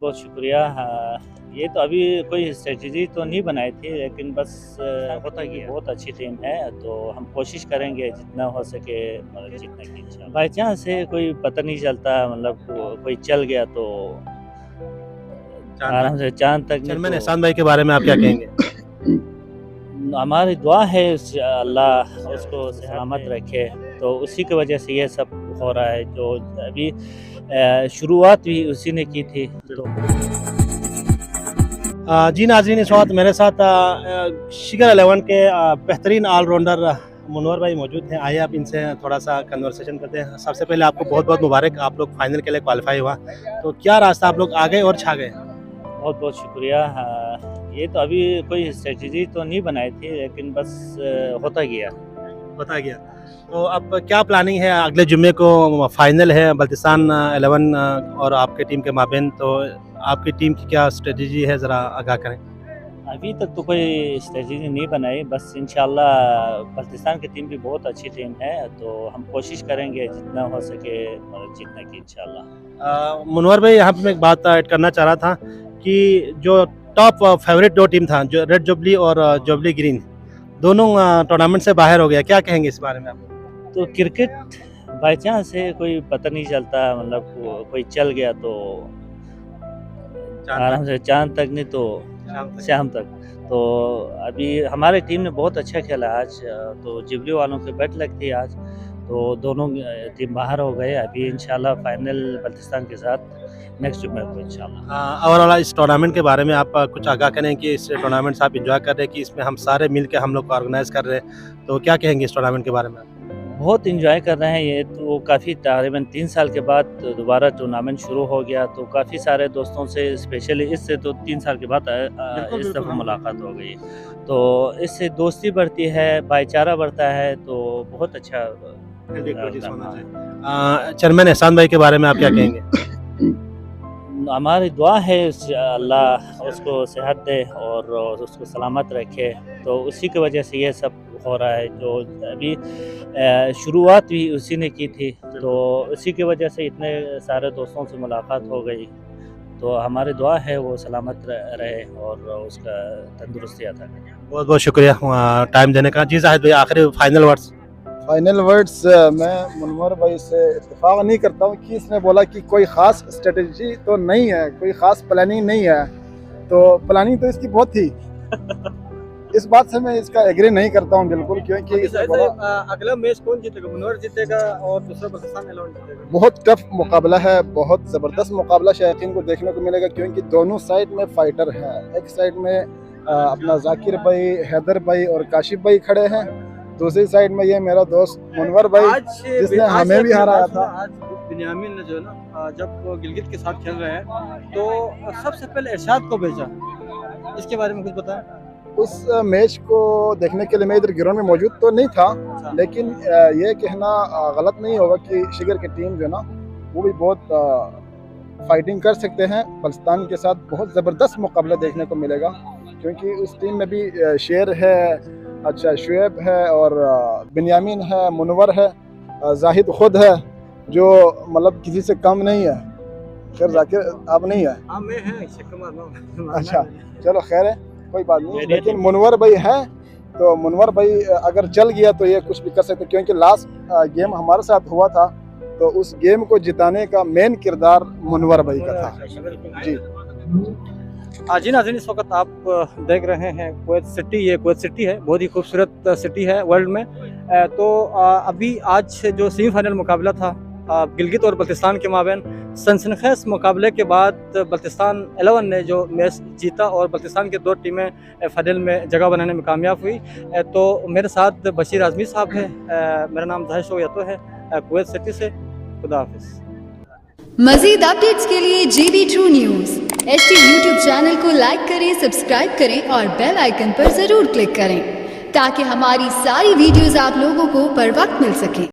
बहुत शुक्रिया। ये तो अभी कोई स्ट्रेटजी तो नहीं बनाई थी, लेकिन बस होता कि बहुत अच्छी टीम है, तो हम कोशिश करेंगे जितना हो सके मतलब जीतने की इंशाल्लाह। बाई चांस है, कोई पता नहीं चलता, मतलब कोई चल गया तो आराम से चांद तक नहीं। चेयरमैन तो एहसान भाई के बारे में आप क्या कहेंगे? हमारी दुआ है अल्लाह उसको सलामत रखे, तो उसी की वजह से ये सब हो रहा है। जो अभी शुरुआत भी उसी ने की थी। तो जी नाज़रीन, इस वक्त मेरे साथ शिगर 11 के बेहतरीन ऑलराउंडर मुनव्वर भाई मौजूद हैं। आइए आप इनसे थोड़ा सा कन्वर्सेशन करते हैं। सबसे पहले आपको बहुत बहुत मुबारक, आप लोग फाइनल के लिए क्वालिफाई हुआ, तो क्या रास्ता आप लोग आ गए और छा गए? बहुत बहुत शुक्रिया। ये तो अभी कोई स्ट्रेटजी तो नहीं बनाई थी, लेकिन बस होता गया। बता गया। तो अब क्या प्लानिंग है? अगले जुम्मे को फाइनल है बल्तिस्तान 11 और आपके टीम के माबेन, तो आपकी टीम की क्या स्ट्रेटजी है, ज़रा आगाह करें। अभी तक तो कोई स्ट्रेटजी नहीं बनाई, बस इंशाल्लाह बल्तिस्तान की टीम भी बहुत अच्छी टीम है, तो हम कोशिश करेंगे जितना हो सके मतलब जीतने की इंशाल्लाह। मुनव्वर भाई, यहाँ पे मैं एक बात ऐड करना चाह रहा था कि जो टॉप फेवरेट दो टीम था, जो रेड जुबली और जुबली ग्रीन, दोनों टूर्नामेंट से बाहर हो गया, क्या कहेंगे इस बारे में आप? तो क्रिकेट बाई चांस है, कोई पता नहीं चलता, मतलब कोई चल गया तो आराम से चांद तक नहीं तो शाम तक। तो अभी हमारी टीम ने बहुत अच्छा खेला आज, तो जुबली वालों की बेट लग थी आज, तो दोनों टीम बाहर हो गए। अभी इंशाल्लाह फाइनल बल्तिस्तान के साथ नेक्स्ट जुम्मे को इंशाल्लाह। और इस टूर्नामेंट के बारे में आप कुछ आगाह करें कि इस टूर्नामेंट से आप इंजॉय कर रहे हैं कि इसमें हम सारे मिल के हम लोग को ऑर्गेनाइज कर रहे हैं, तो क्या कहेंगे इस टूर्नामेंट के बारे में? बहुत इंजॉय कर रहे हैं। ये तो काफ़ी तकरीबन 3 साल के बाद दोबारा टूर्नामेंट शुरू हो गया, तो काफ़ी सारे दोस्तों से, स्पेशली इससे तो 3 साल के बाद इस दफ़ा मुलाकात हो गई, तो इससे दोस्ती बढ़ती है, भाईचारा बढ़ता है, तो बहुत अच्छा। चेयरमैन एहसान भाई के बारे में आप क्या कहेंगे? हमारी दुआ है अल्लाह उसको सेहत दे और उसको सलामत रखे, तो उसी की वजह से ये सब हो रहा है। जो अभी शुरुआत भी उसी ने की थी, तो उसी की वजह से इतने सारे दोस्तों से मुलाकात हो गई, तो हमारी दुआ है वो सलामत रहे और उसका तंदुरुस्ती अता करे। बहुत बहुत शुक्रिया टाइम देने का। जी जाहिद भाई, आखिरी फाइनल वर्ड्स मैं मुनव्वर भाई से इत्तेफाक नहीं करता हूँ कि इसने बोला कि कोई ख़ास स्ट्रेटजी तो नहीं है, कोई ख़ास प्लानिंग नहीं है, तो प्लानिंग तो इसकी बहुत थी। इस बात से मैं इसका एग्री नहीं करता हूँ बिल्कुल, क्योंकि अगला मैच कौन जीतेगा? मुनव्वर जीतेगा और दूसरा बल्तिस्तान 11 जीतेगा। बहुत टफ मुकाबला है, बहुत ज़बरदस्त मुकाबला शायकीन को देखने को मिलेगा, क्योंकि दोनों साइड में फाइटर हैं। एक साइड में अपना जाकिर भाई, हैदर भाई और काशिफ भाई खड़े हैं, दूसरी साइड में ये मेरा दोस्त मुनव्वर भाई जिसने हमें भी हराया था। आज बिन्यामिन ने जो है ना, जब वो गिलगित के साथ खेल रहे हैं, तो सबसे पहले इरशाद को भेजा, इसके बारे में कुछ बताएं। उस मैच को देखने के लिए मैं इधर ग्राउंड में मौजूद तो नहीं था, लेकिन ये कहना गलत नहीं होगा कि शिगर की टीम जो है ना, वो भी बहुत फाइटिंग कर सकते हैं। बल्तिस्तान के साथ बहुत ज़बरदस्त मुकाबला देखने को मिलेगा, क्योंकि उस टीम में भी शेर है, अच्छा शुएब है, और बिन्यामिन है, मुनव्वर है, जाहिद खुद है, जो मतलब किसी से कम नहीं है। खैर जाकिर आप नहीं है? हाँ मैं है। अच्छा चलो खैर है, कोई बात नहीं, लेकिन मुनव्वर भाई है, तो मुनव्वर भाई अगर चल गया तो ये कुछ भी कर सकते, क्योंकि लास्ट गेम हमारे साथ हुआ था, तो उस गेम को जिताने का मेन किरदार मुनव्वर भाई का था। जी जी नाज़रीन, इस वक्त आप देख रहे हैं कुवैत सिटी। ये कुवैत सिटी है, बहुत ही खूबसूरत सिटी है वर्ल्ड में। तो अभी आज जो सेमीफाइनल मुकाबला था गिलगित और बल्तिस्तान के माबेन, सनसनीखेज मुकाबले के बाद बल्तिस्तान 11 ने जो मैच जीता और बल्तिस्तान की 2 टीमें फाइनल में जगह बनाने में कामयाब हुई। तो मेरे साथ बशीर आज़मी साहब है, मेरा नाम जाहिद शो यातो है, कुवैत सिटी से। खुदा हाफिज़। मज़ीद अपडेट्स के लिए GB True News HT YouTube channel को लाइक करें, सब्सक्राइब करें और बेल आइकन पर ज़रूर क्लिक करें, ताकि हमारी सारी वीडियोस आप लोगों को बर वक्त मिल सके।